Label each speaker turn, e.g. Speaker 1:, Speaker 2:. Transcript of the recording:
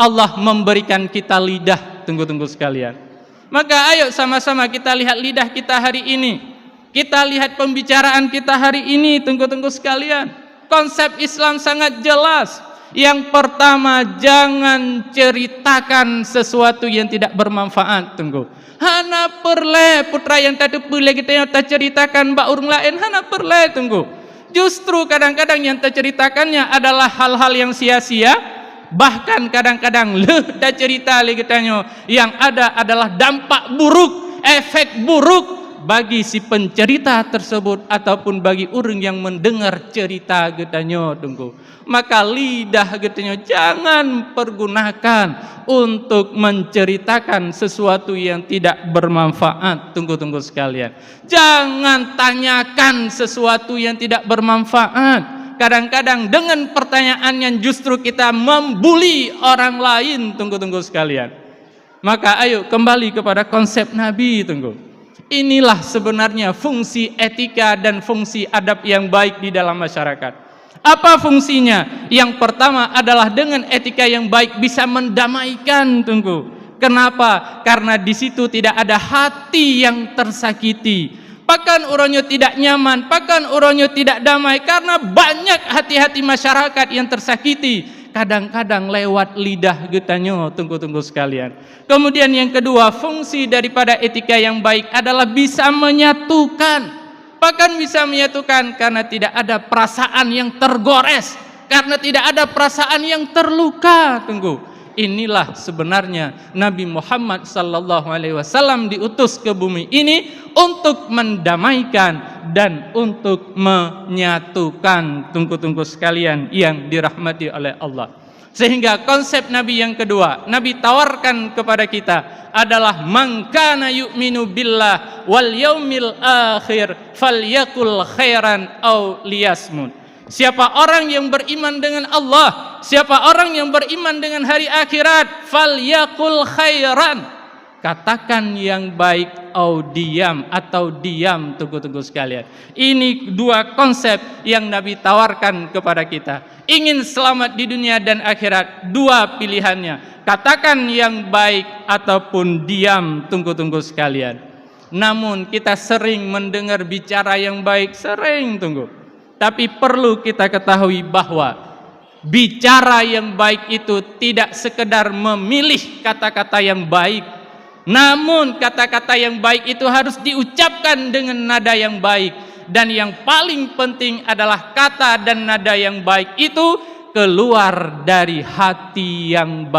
Speaker 1: Allah memberikan kita lidah, tunggu-tunggu sekalian. Maka ayo sama-sama kita lihat lidah kita hari ini. Kita lihat pembicaraan kita hari ini, tunggu-tunggu sekalian. Konsep Islam sangat jelas. Yang pertama, jangan ceritakan sesuatu yang tidak bermanfaat. Tunggu. Hana perle putra yang tak boleh kita yang tak ceritakan mbak urung lain. Hana perle, tunggu. Justru kadang-kadang yang terceritakannya adalah hal-hal yang sia-sia. Bahkan kadang-kadang dah cerita lagi katanya, yang ada adalah dampak buruk, efek buruk bagi si pencerita tersebut ataupun bagi orang yang mendengar cerita katanya. Tunggu. Maka lidah katanya jangan pergunakan untuk menceritakan sesuatu yang tidak bermanfaat. Tunggu sekalian. Jangan tanyakan sesuatu yang tidak bermanfaat. Kadang-kadang dengan pertanyaan yang justru kita membuli orang lain. Tunggu sekalian. Maka ayo kembali kepada konsep Nabi. Tunggu. Inilah sebenarnya fungsi etika dan fungsi adab yang baik di dalam masyarakat. Apa fungsinya? Yang pertama adalah dengan etika yang baik bisa mendamaikan. Tunggu. Kenapa? Karena di situ tidak ada hati yang tersakiti. Pakan orangnya tidak nyaman, pakan orangnya tidak damai karena banyak hati-hati masyarakat yang tersakiti. Kadang-kadang lewat lidah getanya. Tunggu sekalian. Kemudian yang kedua, fungsi daripada etika yang baik adalah bisa menyatukan. Bahkan bisa menyatukan karena tidak ada perasaan yang tergores, karena tidak ada perasaan yang terluka. Tunggu. Inilah sebenarnya Nabi Muhammad sallallahu alaihi wasallam diutus ke bumi ini untuk mendamaikan dan untuk menyatukan. Tunggu sekalian yang dirahmati oleh Allah. Sehingga konsep Nabi yang kedua, Nabi tawarkan kepada kita adalah man kana yu'minu billah wal yaumil akhir falyakul khairan aw liyasmut. Siapa orang yang beriman dengan Allah, siapa orang yang beriman dengan hari akhirat, falyakul khairan, katakan yang baik atau diam. Tunggu sekalian. Ini dua konsep yang Nabi tawarkan kepada kita. Ingin selamat di dunia dan akhirat, dua pilihannya. Katakan yang baik ataupun diam. Tunggu sekalian. Namun kita sering mendengar bicara yang baik, sering. Tapi perlu kita ketahui bahwa bicara yang baik itu tidak sekedar memilih kata-kata yang baik. Namun kata-kata yang baik itu harus diucapkan dengan nada yang baik. Dan yang paling penting adalah kata dan nada yang baik itu keluar dari hati yang baik.